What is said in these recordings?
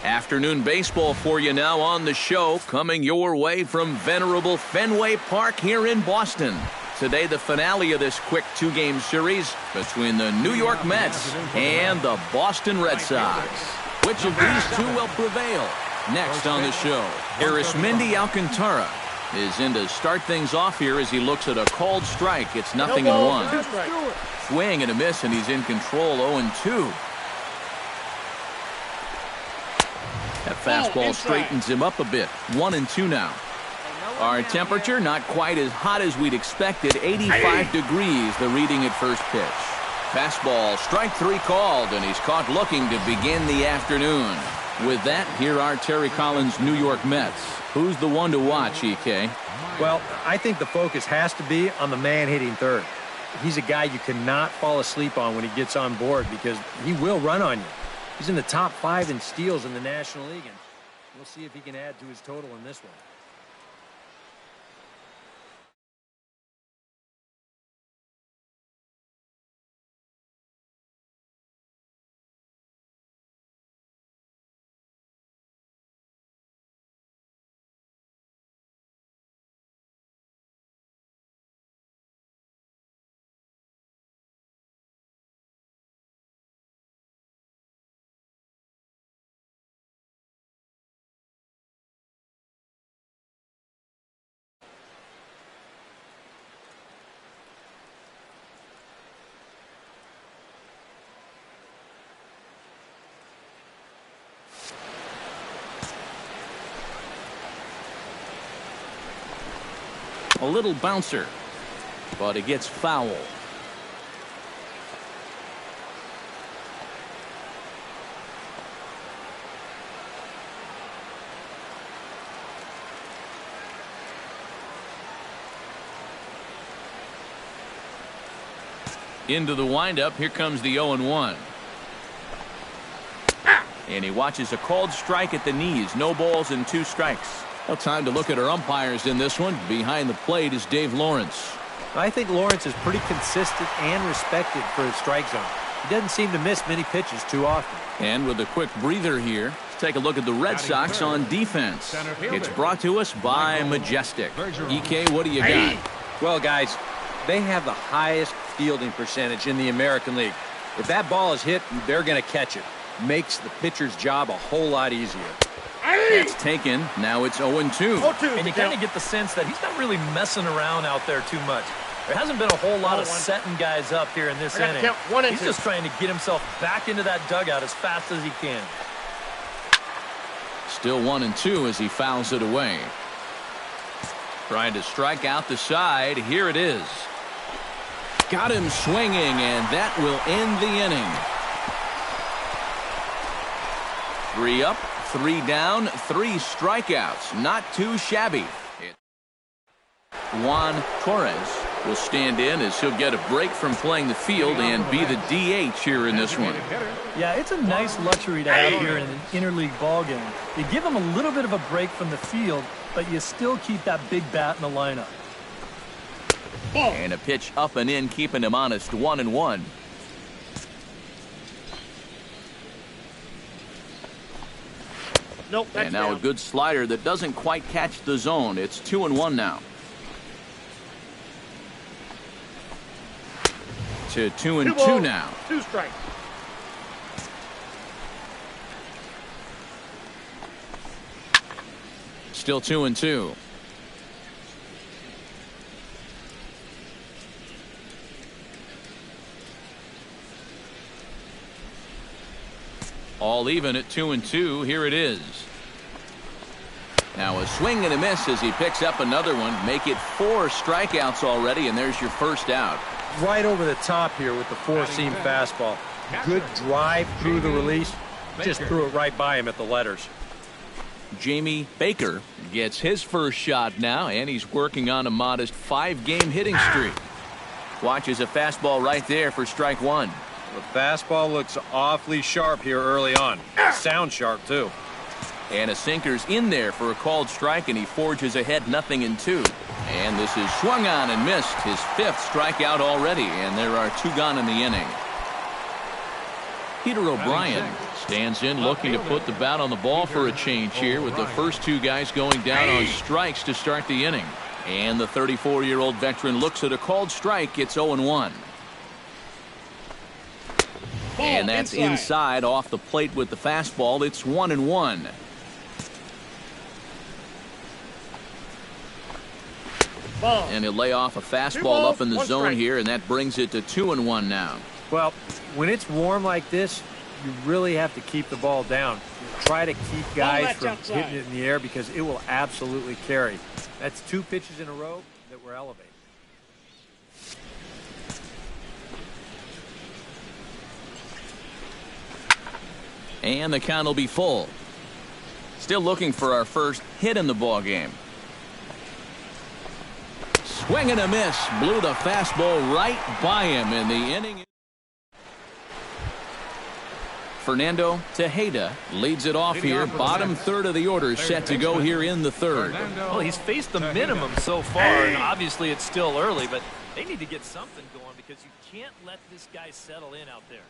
Afternoon baseball for you now on the show, coming your way from venerable Fenway Park here in Boston. Today, the finale of this quick two-game series between the New York Mets and the Boston Red Sox. Which of these two will prevail? Next on the show, Arismendi Alcantara is in to start things off here as he looks at a called strike. It's 0-1. Swing and a miss, and he's in control, 0-2. That fastball straightens him up a bit. 1-2 now. Our temperature not quite as hot as we'd expected. 85 degrees, the reading at first pitch. Fastball, strike three called, and he's caught looking to begin the afternoon. With that, here are Terry Collins' New York Mets. Who's the one to watch, EK? Well, I think the focus has to be on the man hitting third. He's a guy you cannot fall asleep on when he gets on board because he will run on you. He's in the top 5 in steals in the National League, and we'll see if he can add to his total in this one. A little bouncer, but it gets foul. Into the windup, here comes the 0-1. And he watches a called strike at the knees. No balls and 2 strikes. Well, time to look at our umpires in this one. Behind the plate is Dave Lawrence. I think Lawrence is pretty consistent and respected for his strike zone. He doesn't seem to miss many pitches too often. And with a quick breather here, let's take a look at the Red Sox on defense. It's brought to us by Majestic. EK, what do you got? Well, guys, they have the highest fielding percentage in the American League. If that ball is hit, they're going to catch it. Makes the pitcher's job a whole lot easier. That's taken. Now it's 0-2. And you kind of get the sense that he's not really messing around out there too much. There hasn't been a whole lot of setting guys up here in this inning. He's just trying to get himself back into that dugout as fast as he can. Still 1-2 as he fouls it away. Trying to strike out the side. Here it is. Got him swinging, and that will end the inning. 3 up, 3 down, 3 strikeouts. Not too shabby. Juan Torres will stand in as he'll get a break from playing the field and be the DH here in this one. Yeah, it's a nice luxury to have here in an interleague ball game. You give him a little bit of a break from the field, but you still keep that big bat in the lineup. And a pitch up and in, keeping him honest. 1-1. Nope, and now down. A good slider that doesn't quite catch the zone. It's 2-1 now. To 2-2 now. 2 strikes. Still 2-2. All even at 2-2. Here it is. Now a swing and a miss as he picks up another one. Make it 4 strikeouts already, and there's your first out. Right over the top here with the 4-seam fastball. Good drive through the release. Just threw it right by him at the letters. Jamie Baker gets his first shot now, and he's working on a modest 5-game hitting streak. Watches a fastball right there for strike 1. The fastball looks awfully sharp here early on. Sounds sharp, too. And a sinker's in there for a called strike, and he forges ahead 0-2. And this is swung on and missed. His 5th strikeout already, and there are 2 gone in the inning. Peter O'Brien stands in looking to put the bat on the ball for a change here with the first two guys going down on strikes to start the inning. And the 34-year-old veteran looks at a called strike. It's 0-1. And that's inside off the plate with the fastball. It's 1-1. And he'll lay off a fastball up in the zone here, and that brings it to 2-1 now. Well, when it's warm like this, you really have to keep the ball down. Try to keep guys from hitting it in the air because it will absolutely carry. That's 2 pitches in a row that were elevated. And the count will be full. Still looking for our first hit in the ball game. Swing and a miss. Blew the fastball right by him in the inning. Fernando Tejeda leads it off here. Bottom third of the order set to go here in the third. Well, he's faced the minimum so far, and obviously it's still early, but they need to get something going because you can't let this guy settle in out there.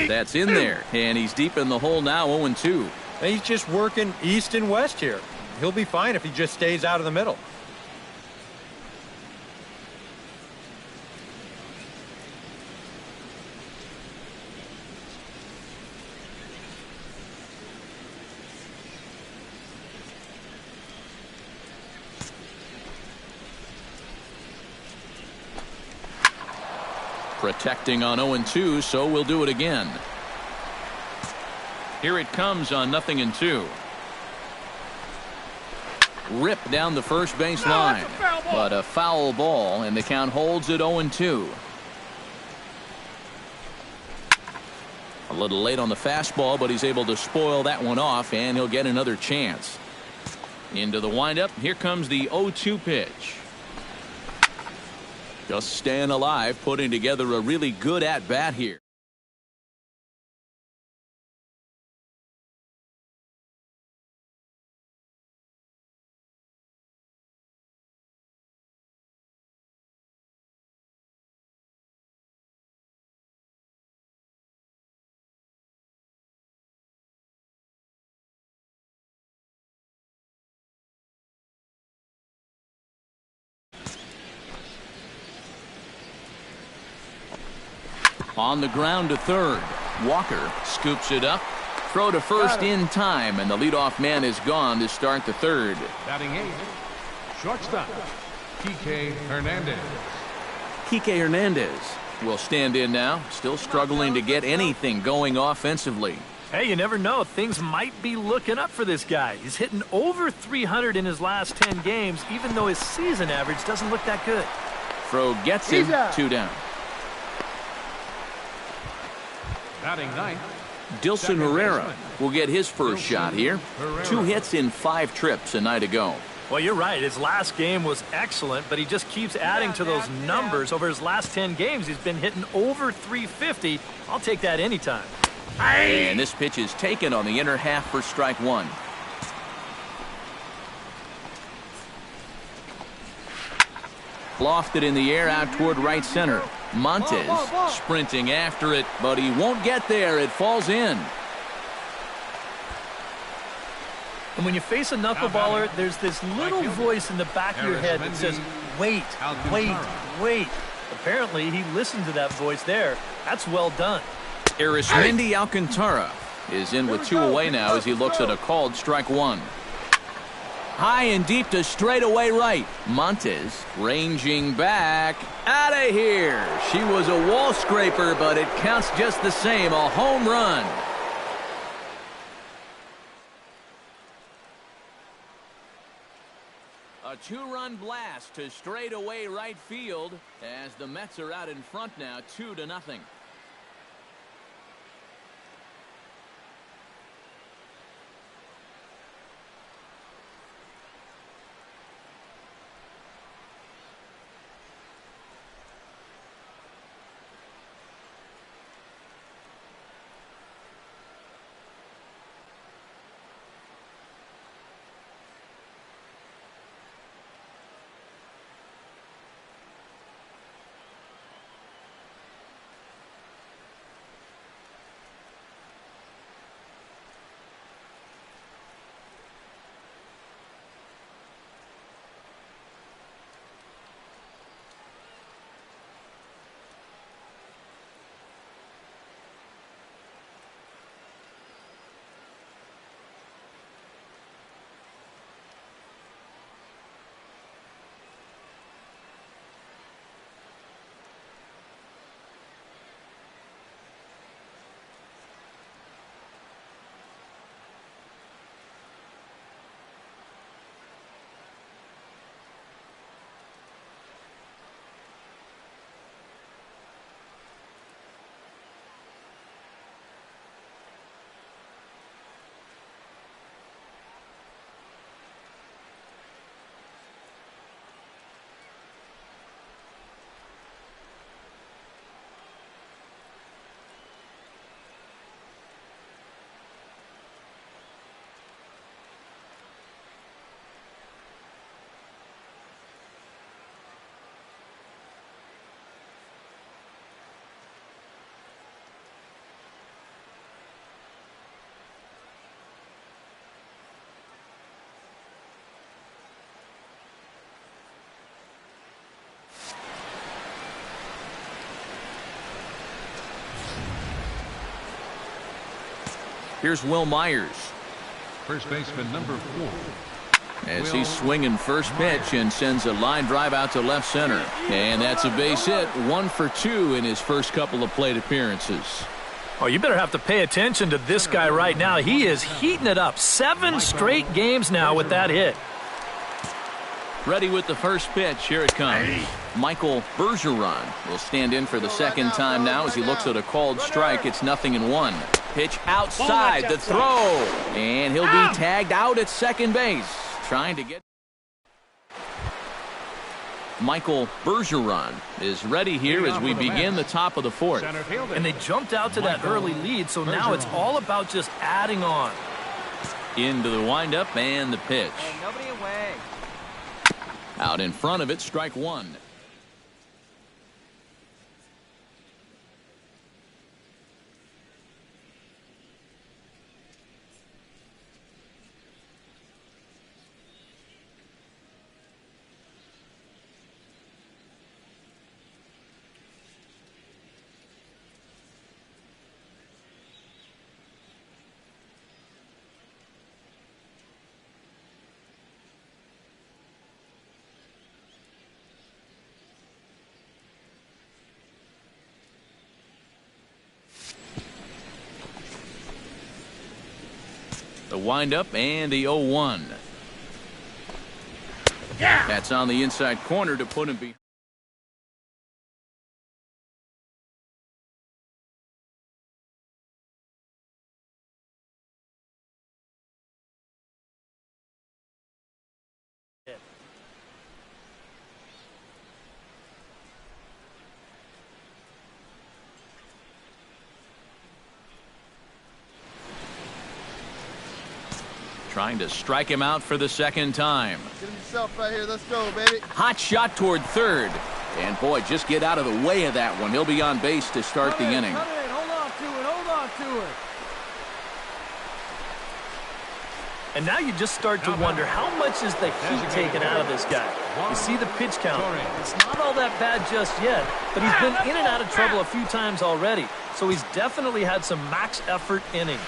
That's in there, and he's deep in the hole now, 0-2. He's just working east and west here. He'll be fine if he just stays out of the middle. Protecting on 0-2, so we'll do it again. Here it comes on 0-2. Rip down the first base line, but a foul ball, and the count holds at 0-2. A little late on the fastball, but he's able to spoil that one off, and he'll get another chance. Into the windup. Here comes the 0-2 pitch. Just staying alive, putting together a really good at-bat here. On the ground to third. Walker scoops it up. Throw to first in time, and the leadoff man is gone to start the third. Batting 8, shortstop, Kike Hernandez. Kike Hernandez will stand in now, still struggling to get anything going offensively. Hey, you never know. Things might be looking up for this guy. He's hitting over 300 in his last 10 games, even though his season average doesn't look that good. Throw gets him, 2 down. Batting 9th, Dilson Herrera will get his first shot here. 2 hits in 5 trips a night ago. Well, you're right. His last game was excellent, but he just keeps adding to those numbers. Over his last 10 games, he's been hitting over 350. I'll take that anytime. And this pitch is taken on the inner half for strike 1. Lofted in the air out toward right center. Montes sprinting after it, but he won't get there. It falls in. And when you face a knuckleballer, there's this little voice in the back of your head that says, wait, wait, wait. Apparently, he listened to that voice there. That's well done. Arismendi Alcantara is in with 2 away now as he looks at a called strike 1. High and deep to straightaway right. Montes ranging back. Out of here. She was a wall scraper, but it counts just the same. A home run. A 2-run blast to straightaway right field as the Mets are out in front now, 2-0. Here's Will Myers. First baseman number 4. As he's swinging first pitch and sends a line drive out to left center. And that's a base hit, 1 for 2 in his first couple of plate appearances. Oh, you better have to pay attention to this guy right now. He is heating it up. 7 straight games now with that hit. Ready with the first pitch. Here it comes. Michael Bergeron will stand in for the second time now as he looks at a called strike. It's 0-1. Pitch outside, the throw. And he'll be tagged out at second base. Trying to get... Michael Bergeron is ready here as we begin the top of the fourth. And they jumped out to that early lead, so now it's all about just adding on. Into the windup and the pitch. Nobody away. Out in front of it, strike 1. The windup and the 0-1. Yeah. That's on the inside corner to put him behind. Trying to strike him out for the second time. Get himself right here. Let's go, baby. Hot shot toward third. And boy, just get out of the way of that one. He'll be on base to start the inning. Hold on to it. Hold on to it. And now you just start to wonder, how much is the heat taken out of this guy? You see the pitch count. It's not all that bad just yet, but he's been in and out of trouble a few times already. So he's definitely had some max effort innings.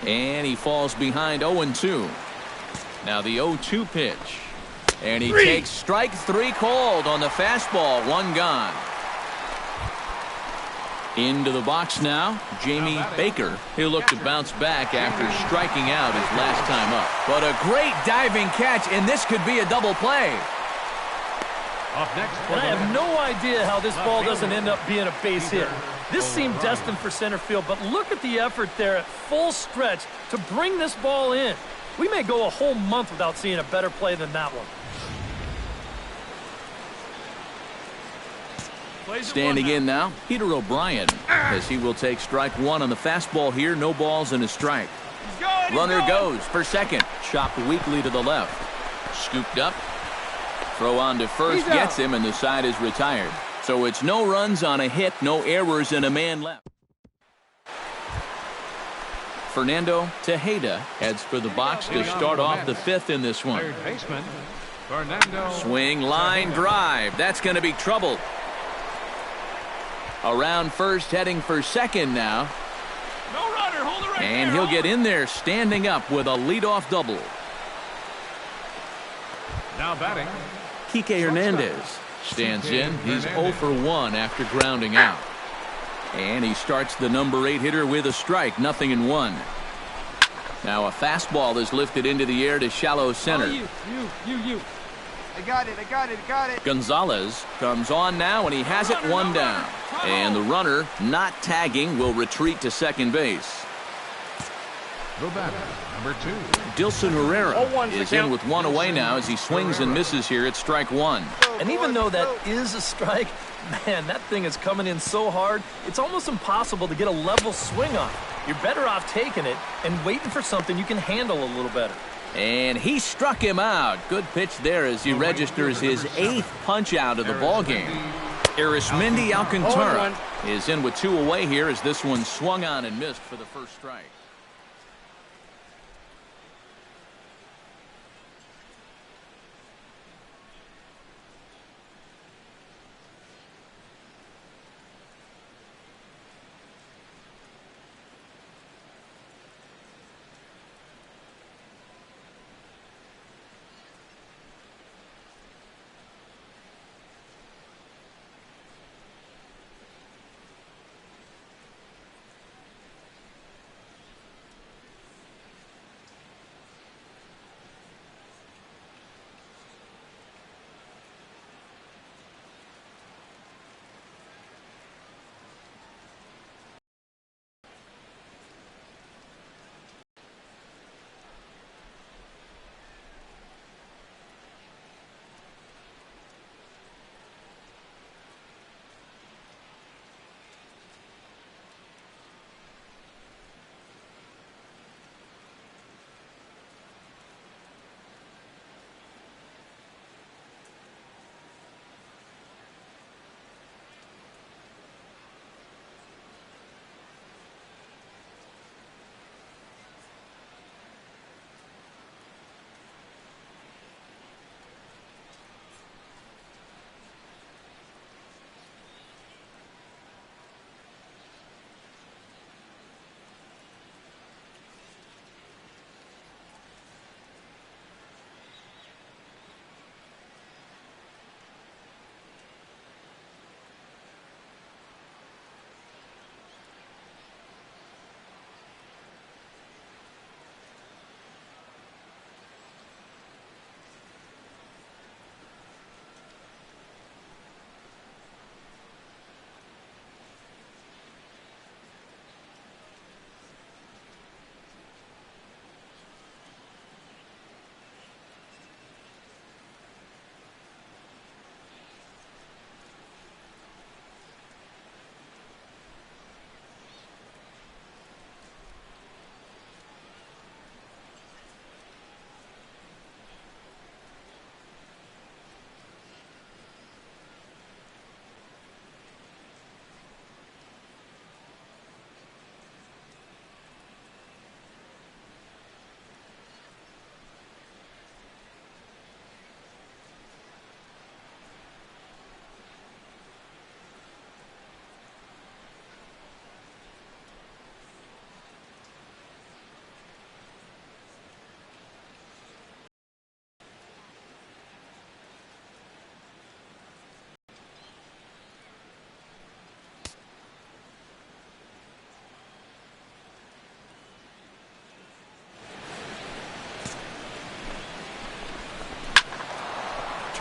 And he falls behind 0-2. Now the 0-2 pitch. And he takes strike 3 called on the fastball. 1 gone. Into the box now, Jamie Baker. He'll look to bounce back after striking out his last time up. But a great diving catch, and this could be a double play. Up next, and I have no idea how this ball doesn't end up being a base hit. This seemed destined for center field, but look at the effort there at full stretch to bring this ball in. We may go a whole month without seeing a better play than that one. Standing in now, Peter O'Brien, as he will take strike 1 on the fastball here. No balls and a strike. Runner goes for second. Chopped weakly to the left. Scooped up. Throw on to first gets him, and the side is retired. So it's no runs on a hit, no errors, and a man left. Fernando Tejeda heads for the box to start off the 5th in this one. Third baseman, Fernando. Swing, line drive. That's going to be troubled. Around first, heading for second now. No runner, hold it right and there. He'll get in there standing up with a leadoff double. Now batting, Kike Hernandez stands in. He's 0 for 1 after grounding out. And he starts the number 8 hitter with a strike, 0-1. Now a fastball is lifted into the air to shallow center. You. I got it. Gonzalez comes on now, and he has it 1 down. And the runner, not tagging, will retreat to second base. the batter, number 2. Dilson Herrera is in with 1 away now as he swings and misses here at strike 1. And even though that is a strike, man, that thing is coming in so hard, it's almost impossible to get a level swing on. You're better off taking it and waiting for something you can handle a little better. And he struck him out. Good pitch there as he registers his 8th punch out of the ballgame. Arismendi Alcantara is in with 2 away here as this one swung on and missed for the first strike.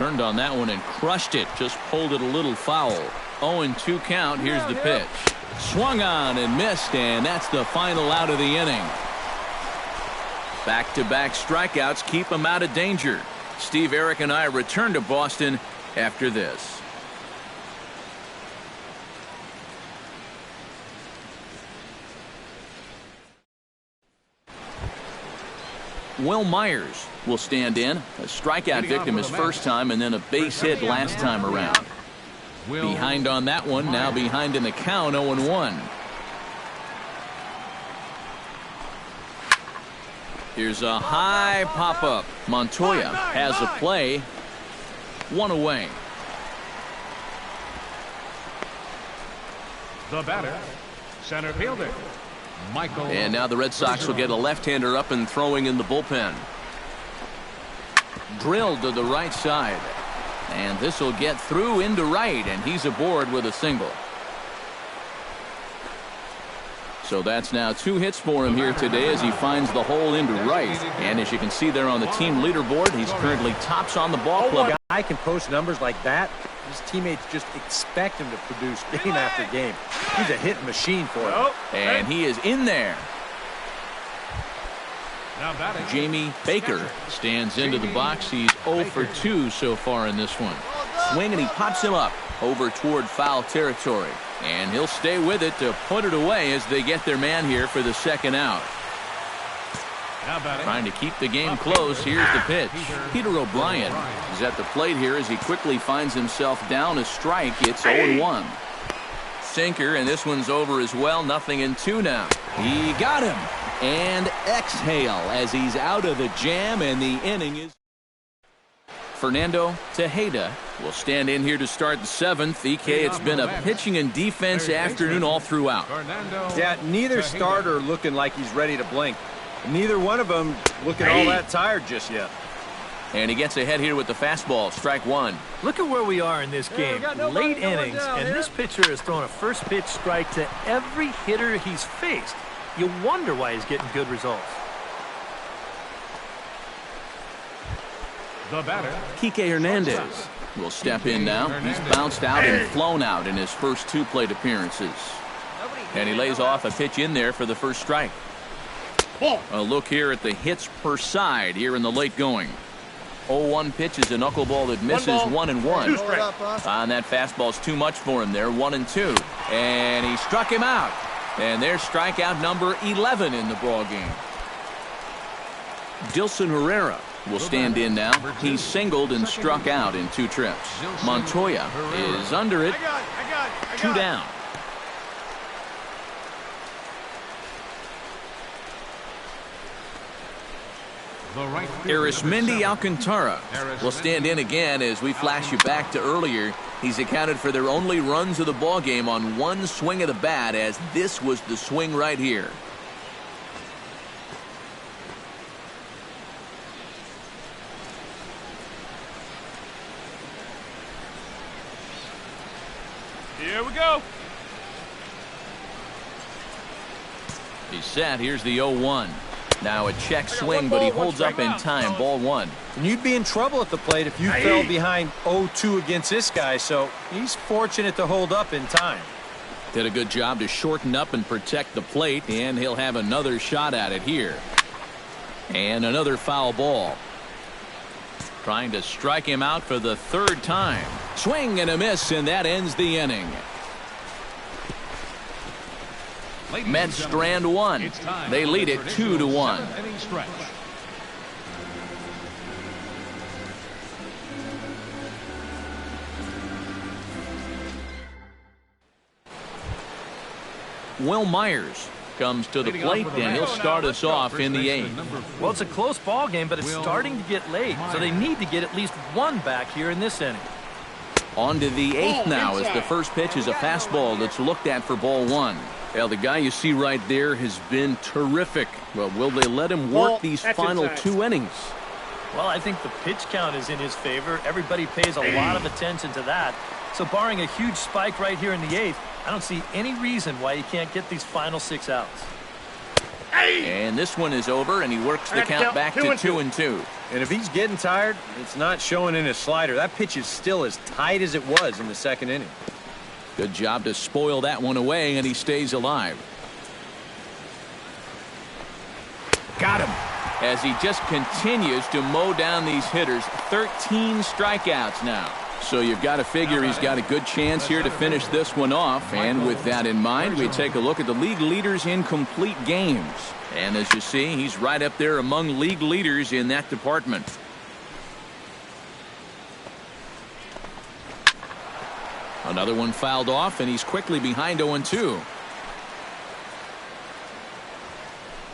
turned on that one and crushed it. Just pulled it a little foul. 0-2 count. Here's the pitch. Swung on and missed, and that's the final out of the inning. Back-to-back strikeouts keep him out of danger. Steve, Eric, and I return to Boston after this. Will Myers will stand in. A strikeout victim his first time and then a base hit last time around. Behind on that one, now behind in the count, 0-1. Here's a high pop-up. Montoya has a play. One away. The batter, center fielder, Michael. And now the Red Sox will get a left-hander up and throwing in the bullpen. Drilled to the right side. And this will get through into right, and he's aboard with a single. So that's now 2 hits for him here today as he finds the hole into right. And as you can see there on the team leaderboard, he's currently tops on the ball club. A guy can post numbers like that. His teammates just expect him to produce game after game. He's a hit machine for him. And he is in there. Now batting, Jamie Baker stands into the box. He's 0 for 2 so far in this one. Swing, and he pops him up over toward foul territory. And he'll stay with it to put it away as they get their man here for the second out. now batting, Trying to keep the game close. Here's the pitch. Peter O'Brien is at the plate here as he quickly finds himself down a strike. It's 0-1. Sinker, and this one's over as well. 0-2 now. He got him. And exhale as he's out of the jam, and the inning is. Fernando Tejeda will stand in here to start the 7th. EK, it's been a pitching and defense afternoon all throughout. Fernando. Yeah, neither starter looking like he's ready to blink. Neither one of them looking all that tired just yet. And he gets ahead here with the fastball. Strike one. Look at where we are in this game. Late innings, and this pitcher has thrown a first pitch strike to every hitter he's faced. You wonder why he's getting good results. The batter, Kike Hernandez will step in now. He's bounced out and flown out in his first 2 plate appearances. And he lays off a pitch in there for the first strike. A look here at the hits per side here in the late going. 0-1 pitch is a knuckleball that misses 1-1. And that fastball's too much for him there. 1-2. And he struck him out. And there's strikeout number 11 in the ball game. Dilson Herrera will stand in now. He's singled and struck out in 2 trips. Montoya is under it. 2 down. the right Arismendi Alcantara will stand in again as we flash you back to earlier. He's accounted for their only runs of the ball game on 1 swing of the bat, as this was the swing right here. Here we go. He's set. Here's the 0-1. Now a check swing, but he holds up in time. Ball 1. And you'd be in trouble at the plate if you fell behind 0-2 against this guy, so he's fortunate to hold up in time. Did a good job to shorten up and protect the plate, and he'll have another shot at it here. And another foul ball. Trying to strike him out for the 3rd time. Swing and a miss, and that ends the inning. Mets strand 1. They lead it 2-1. Will Myers comes to the plate, and he'll start us off in the 8th. Well, it's a close ball game, but it's starting to get late, so they need to get at least 1 back here in this inning. On to the 8th now, as the first pitch is a fastball that's looked at for ball 1. Well, the guy you see right there has been terrific. Well, will they let him work these final 2 innings? Well, I think the pitch count is in his favor. Everybody pays a lot of attention to that. So barring a huge spike right here in the 8th, I don't see any reason why he can't get these final 6 outs. And this one is over, and he works the count back to 2-2. And if he's getting tired, it's not showing in his slider. That pitch is still as tight as it was in the second inning. Good job to spoil that one away, and he stays alive. Got him. As he just continues to mow down these hitters. 13 strikeouts now. So you've got to figure he's got a good chance here to finish this one off. And with that in mind, we take a look at the league leaders in complete games. And as you see, he's right up there among league leaders in that department. Another one fouled off, and he's quickly behind 0-2.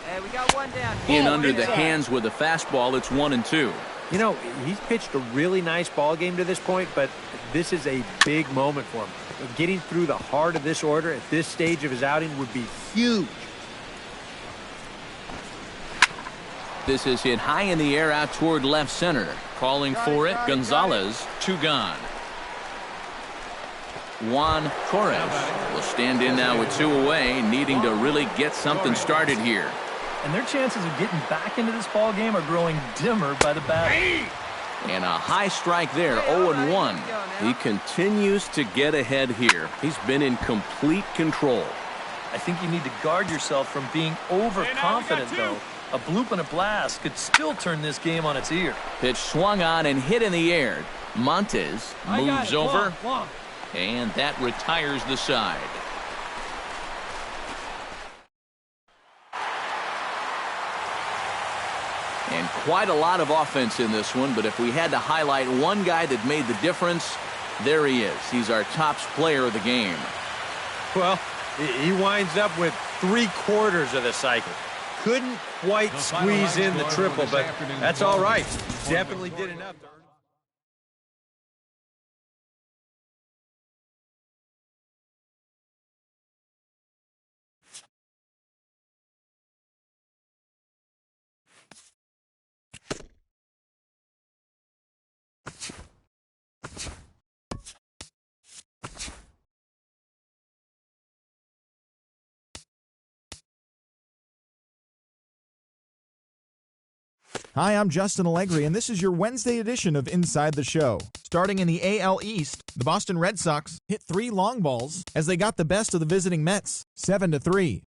Hey, we got one down. In under the hands with a fastball, it's 1-2. You know, he's pitched a really nice ball game to this point, but this is a big moment for him. Getting through the heart of this order at this stage of his outing would be huge. This is hit high in the air out toward left center. Calling for it, Gonzalez, 2 gone. Juan Torres will stand in now with 2 away, needing to really get something started here. And their chances of getting back into this ball game are growing dimmer by the batter. And a high strike there, 0-1. He continues to get ahead here. He's been in complete control. I think you need to guard yourself from being overconfident, though. A bloop and a blast could still turn this game on its ear. Pitch swung on and hit in the air. Montes moves over, and that retires the side. And quite a lot of offense in this one, but if we had to highlight one guy that made the difference, there he is. He's our top player of the game. Well, he winds up with 3/4 of the cycle. Couldn't quite squeeze in the triple, but that's all right. Definitely did enough to earn. Hi, I'm Justin Allegri, and this is your Wednesday edition of Inside the Show. Starting in the AL East, the Boston Red Sox hit 3 long balls as they got the best of the visiting Mets, 7-3.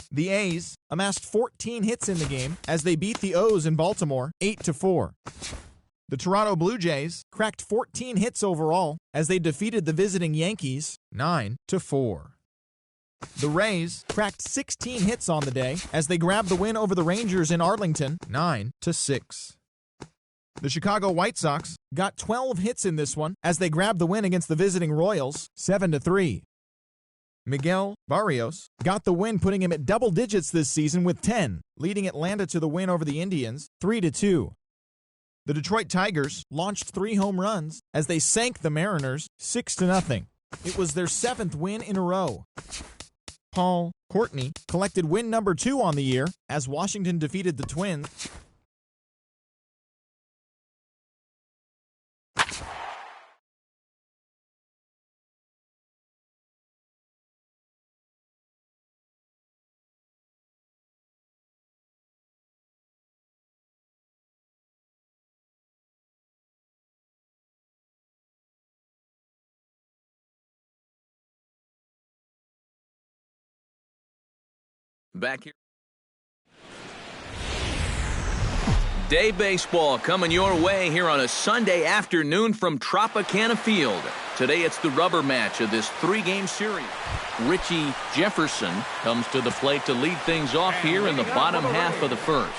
The A's amassed 14 hits in the game as they beat the O's in Baltimore, 8-4. The Toronto Blue Jays cracked 14 hits overall as they defeated the visiting Yankees, 9-4. The Rays cracked 16 hits on the day as they grabbed the win over the Rangers in Arlington, 9-6. The Chicago White Sox got 12 hits in this one as they grabbed the win against the visiting Royals, 7-3. Miguel Barrios got the win, putting him at double digits this season with 10, leading Atlanta to the win over the Indians, 3-2. The Detroit Tigers launched 3 home runs as they sank the Mariners, 6-0. It was their 7th win in a row. Paul Courtney collected win number 2 on the year as Washington defeated the Twins. Back here. Day baseball coming your way here on a Sunday afternoon from Tropicana Field. Today it's the rubber match of this 3-game series. Richie Jefferson comes to the plate to lead things off here in the bottom half of the first.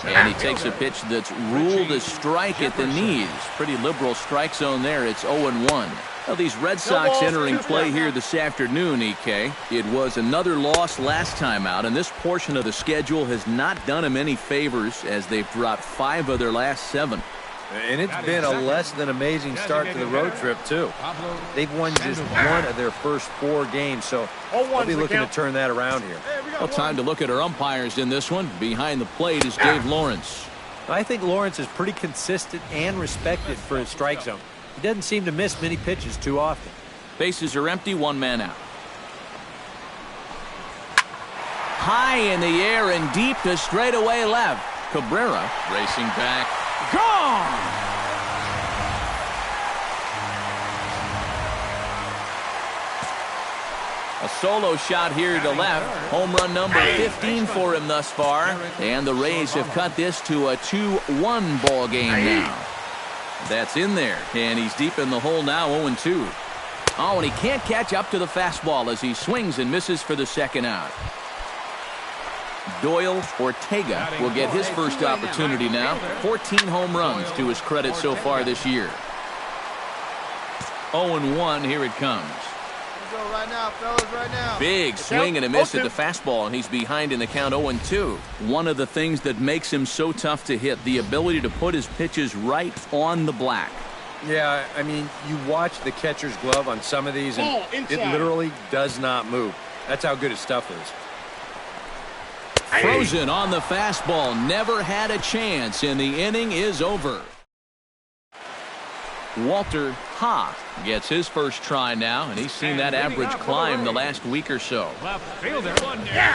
And he takes a pitch that's ruled a strike at the knees. Pretty liberal strike zone there. It's 0-1. Well, these Red Sox entering play here this afternoon, EK. It was another loss last time out, and this portion of the schedule has not done them any favors as they've dropped 5 of their last 7. And it's been a less than amazing start to the road trip, too. They've won just 1 of their first 4 games, so they'll be looking to turn that around here. Well, time to look at our umpires in this one. Behind the plate is Dave Lawrence. I think Lawrence is pretty consistent and respected for his strike zone. He doesn't seem to miss many pitches too often. Bases are empty, 1 man out. high in the air and deep to straightaway left. Cabrera racing back. Gone! A solo shot here to left. Home run number 15 for him thus far. And the Rays have cut this to a 2-1 ball game now. That's in there. And he's deep in the hole now, 0-2. Oh, and he can't catch up to the fastball as he swings and misses for the second out. Doyle Ortega will get his first opportunity now. 14 home runs to his credit so far this year. 0-1, here it comes. Go right now, fellas, right now. Big swing and a miss at the fastball, and he's behind in the count 0-2. One of the things that makes him so tough to hit, the ability to put his pitches right on the black. Yeah, I mean, you watch the catcher's glove on some of these, and it literally does not move. That's how good his stuff is. Frozen on the fastball. Never had a chance, and the inning is over. Walter Ha gets his first try now, and he's seen that average climb the last week or so.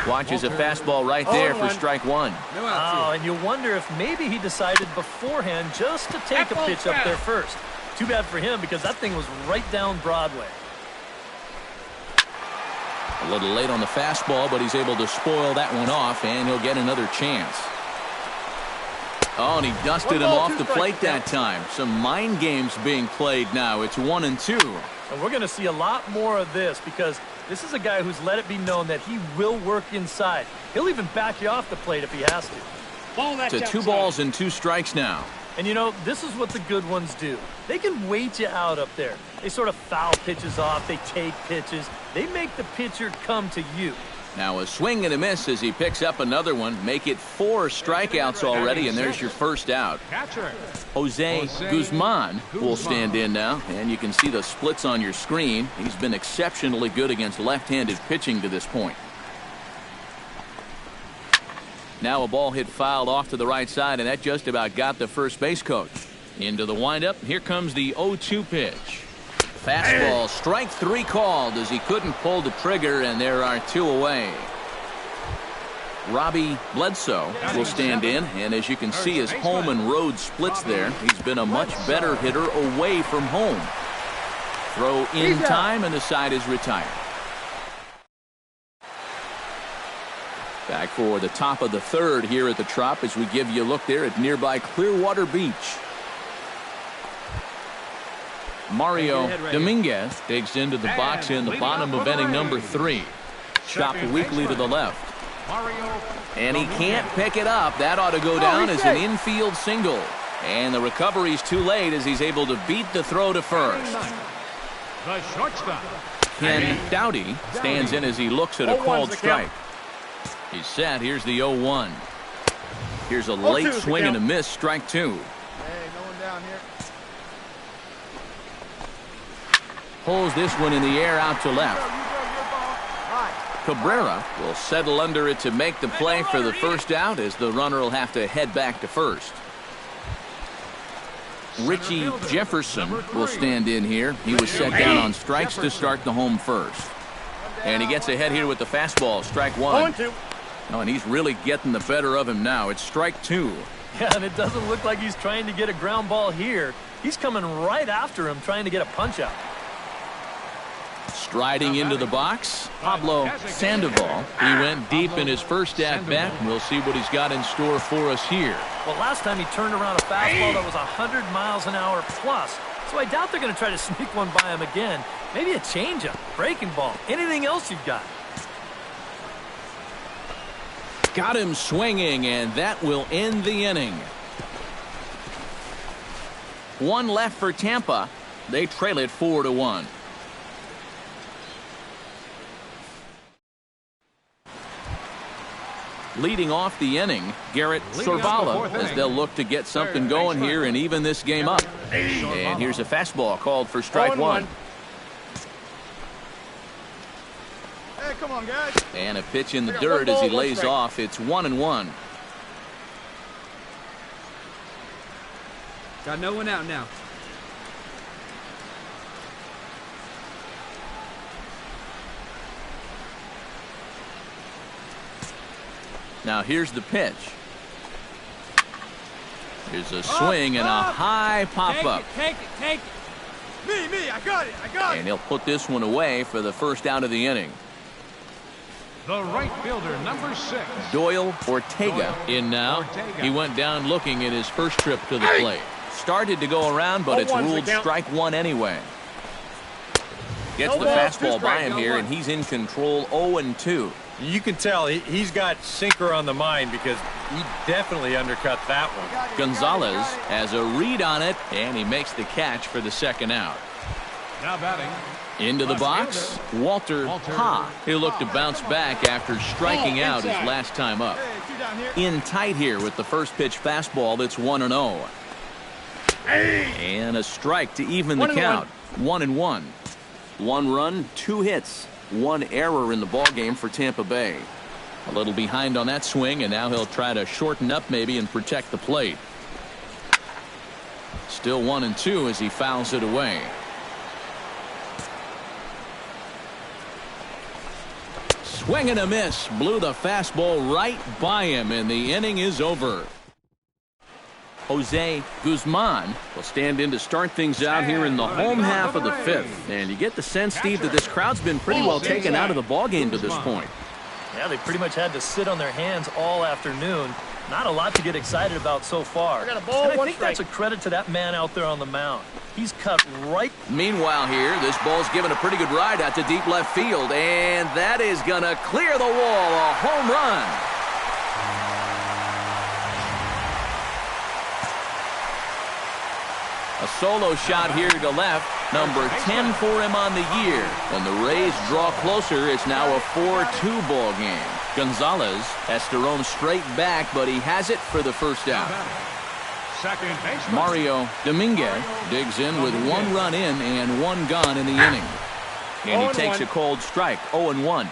Watches a fastball right there for strike one. Oh, and you wonder if maybe he decided beforehand just to take a pitch up there first. Too bad for him because that thing was right down Broadway. A little late on the fastball, but he's able to spoil that one off, and he'll get another chance. Oh, and he dusted him off the plate that time. Some mind games being played now. It's 1-2. And we're going to see a lot more of this because this is a guy who's let it be known that he will work inside. He'll even back you off the plate if he has to. To 2 balls and 2 strikes now. And you know, this is what the good ones do. They can wait you out up there. They sort of foul pitches off. They take pitches. They make the pitcher come to you. Now a swing and a miss as he picks up another one. Make it 4 strikeouts already, and there's your first out. Jose Guzman will stand in now, and you can see the splits on your screen. He's been exceptionally good against left-handed pitching to this point. Now a ball hit fouled off to the right side, and that just about got the first base coach. Into the windup. Here comes the 0-2 pitch. Fastball, strike 3 called as he couldn't pull the trigger, and there are 2 away. Robbie Bledsoe will stand in, and as you can see, his home and road splits there. He's been a much better hitter away from home. Throw in time, and the side is retired. Back for the top of the third here at the Trop as we give you a look there at nearby Clearwater Beach. Mario Dominguez digs into the box in the bottom of inning number 3. Chopped weakly to the left. And he can't pick it up. That ought to go down as an infield single. And the recovery's too late as he's able to beat the throw to first. The shortstop. Ken Doughty stands in as he looks at a called strike. He's set. Here's the 0-1. Here's a late swing and a miss. Strike 2. Hey, no one down here. Pulls this one in the air out to left. Cabrera will settle under it to make the play for the first out as the runner will have to head back to first. Richie Jefferson will stand in here. He was set down on strikes to start the home first. And he gets ahead here with the fastball. Strike 1. Oh, and he's really getting the better of him now. It's strike 2. Yeah, and it doesn't look like he's trying to get a ground ball here. He's coming right after him trying to get a punch out. Striding into the box, Pablo Sandoval. He went deep in his first at-bat, and we'll see what he's got in store for us here. Well, last time he turned around a fastball that was 100 miles an hour plus. So I doubt they're going to try to sneak one by him again. Maybe a changeup, breaking ball, anything else you've got. Got him swinging, and that will end the inning. 1 left for Tampa. They trail it 4-1. Leading off the inning, Garrett Sorvala, as they'll look to get something going here and even this game up. And here's a fastball called for strike 1. Hey, come on, guys. And a pitch in the dirt as he lays off. It's 1-1. Got no one out now. Now here's the pitch. Here's a swing and a high pop-up. Take it. Me, I got it. And he'll put this one away for the first out of the inning. The right fielder, number 6. Doyle Ortega in now. He went down looking in his first trip to the plate. Started to go around, but it's ruled strike one anyway. Gets the fastball by him here, and he's in control 0-2. You can tell he's got sinker on the mind because he definitely undercut that one. Gonzalez has a read on it, and he makes the catch for the second out. Now batting. Into the box, Walter Ha. He'll look to bounce back after striking out his last time up. In tight here with the first pitch fastball that's 1-0. And a strike to even the count. 1-1. 1 run, 2 hits, 1 error in the ballgame for Tampa Bay. A little behind on that swing, and now he'll try to shorten up maybe and protect the plate. Still 1-2 as he fouls it away. Swing and a miss. Blew the fastball right by him, and the inning is over. Jose Guzman will stand in to start things out here in the home half of the 5th. And you get the sense, Steve, that this crowd's been pretty well taken out of the ballgame to this point. Yeah, they pretty much had to sit on their hands all afternoon. Not a lot to get excited about so far. And I think that's a credit to that man out there on the mound. He's cut right. Meanwhile here, this ball's given a pretty good ride out to deep left field. And that is going to clear the wall. A home run. A solo shot here to left, number 10 for him on the year. When the Rays draw closer, it's now a 4-2 ball game. Gonzalez has to roam straight back, but he has it for the first out. Second baseman. Mario Dominguez digs in with 1 run in and 1 gone in the inning. And he takes a cold strike, 0-1.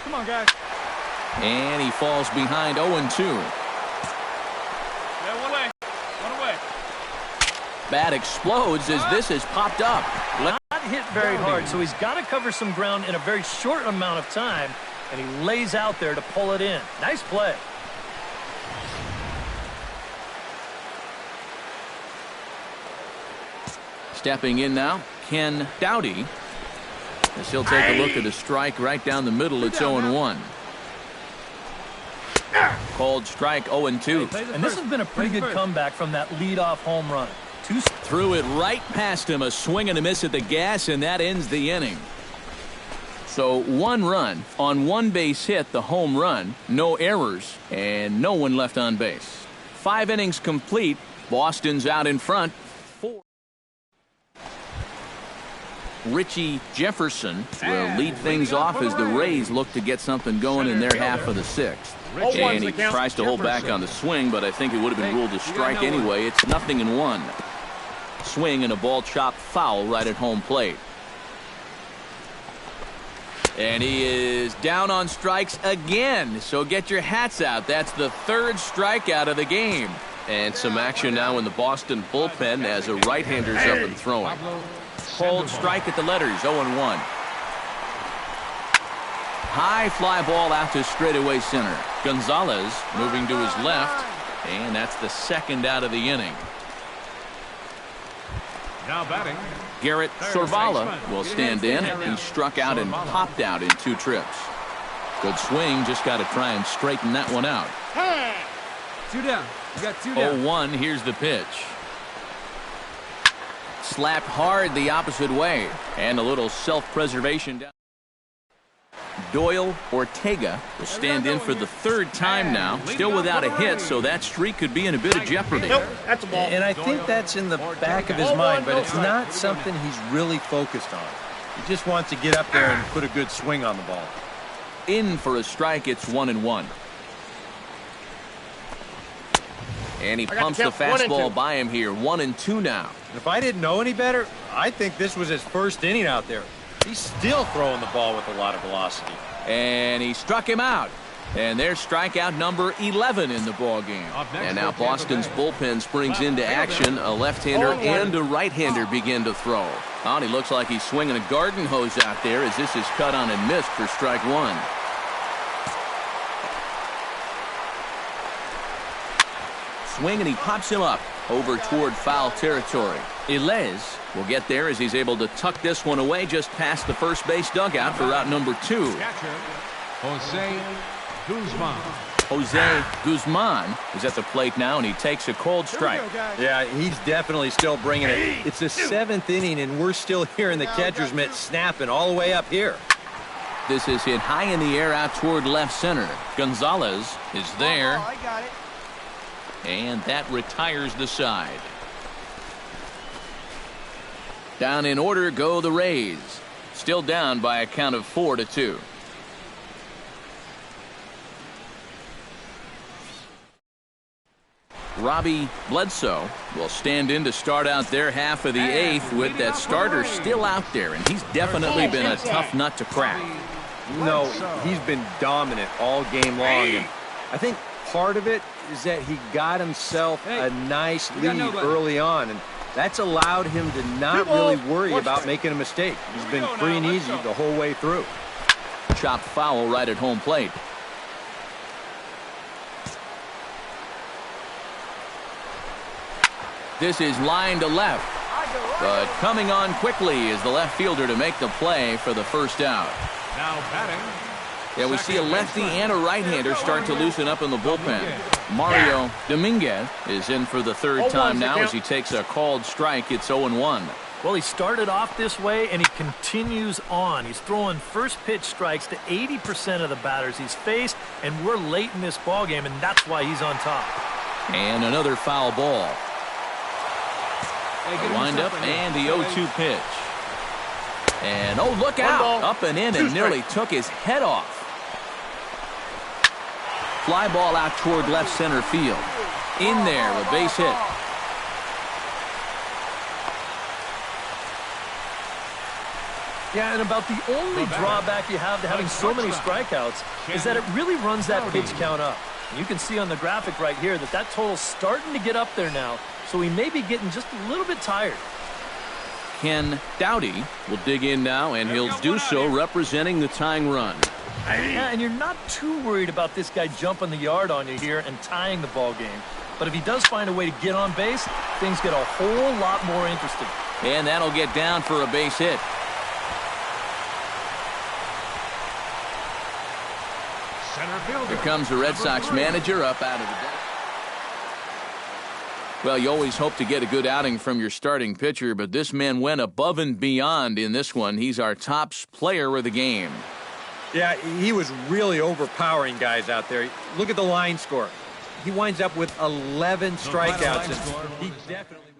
Come on, guys. And he falls behind 0-2. Bat explodes as this has popped up. Not hit very hard, so he's got to cover some ground in a very short amount of time, and he lays out there to pull it in. Nice play. Stepping in now, Ken Doughty. As he'll take a look at a strike right down the middle. It's 0-1. Cold strike, 0-2. And this has been a pretty good comeback from that leadoff home run. Threw it right past him, a swing and a miss at the gas, and that ends the inning. So 1 run on 1 base hit, the home run, no errors, and no one left on base. 5 innings complete. Boston's out in front. 4. Richie Jefferson will lead things off as the Rays look to get something going in their half of the 6th. And he tries to hold back on the swing, but I think it would have been ruled a strike anyway. It's 0-1. Swing and a ball chopped foul right at home plate. And he is down on strikes again. So get your hats out. That's the 3rd strikeout of the game. And some action now in the Boston bullpen as a right-hander's up and throwing. Cold strike at the letters, 0-1. High fly ball out to straightaway center. Gonzalez moving to his left, and that's the 2nd out of the inning. Now batting. Garrett Sorvala will stand in. He struck out and popped out in 2 trips. Good swing, just got to try and straighten that one out. 2 down. You got 2 down. 0-1, here's the pitch. Slapped hard the opposite way, and a little self-preservation down. Doyle Ortega will stand in for the 3rd time now, still without a hit, so that streak could be in a bit of jeopardy. That's a ball. And I think that's in the back of his mind, but it's not something he's really focused on. He just wants to get up there and put a good swing on the ball. In for a strike, it's 1-1. And he pumps the fastball by him here, 1-2 now. If I didn't know any better, I think this was his first inning out there. He's still throwing the ball with a lot of velocity. And he struck him out. And there's strikeout number 11 in the ballgame. And now Boston's bullpen springs into action. A left-hander and a right-hander begin to throw. Oh, and he looks like he's swinging a garden hose out there as this is cut on and missed for strike 1. swing, and he pops him up over toward foul territory. Ilez will get there as he's able to tuck this one away just past the first base dugout for out number 2. Catcher, Jose Guzman. Jose Guzman is at the plate now, and he takes a cold strike. Yeah, he's definitely still bringing it. It's the 7th inning, and we're still hearing the catcher's mitt snapping all the way up here. This is hit high in the air out toward left center. Gonzalez is there. I got it. And that retires the side. Down in order go the Rays. Still down by a count of 4-2. Robbie Bledsoe will stand in to start out their half of the 8th with that starter still out there, and he's definitely been a tough nut to crack. No, he's been dominant all game long. And I think part of it is that he got himself a nice lead early on, and that's allowed him to not really worry about making a mistake. He's been free and easy the whole way through. Chopped foul right at home plate. This is line to left, but coming on quickly is the left fielder to make the play for the first out. Now batting. Yeah, we see a lefty and a right-hander start to loosen up in the bullpen. Mario Dominguez is in for the 3rd time now as he takes a called strike. It's 0-1. Well, he started off this way, and he continues on. He's throwing first pitch strikes to 80% of the batters he's faced, and we're late in this ballgame, and that's why he's on top. And another foul ball. The windup and the 0-2 pitch. And, oh, look out. Up and in and nearly took his head off. Fly ball out toward left center field. In there, a base hit. Yeah, and about the only drawback you have to having so many strikeouts is that it really runs that pitch count up. And you can see on the graphic right here that that total's starting to get up there now, so he may be getting just a little bit tired. Ken Doughty will dig in now, and he'll do so representing the tying run. Yeah, and you're not too worried about this guy jumping the yard on you here and tying the ball game. But if he does find a way to get on base, things get a whole lot more interesting. And that'll get down for a base hit. Center fielder. Here comes the Red Sox manager up out of the deck. Well, you always hope to get a good outing from your starting pitcher, but this man went above and beyond in this one. He's our top player of the game. Yeah, he was really overpowering guys out there. Look at the line score. He winds up with 11 strikeouts, and he definitely...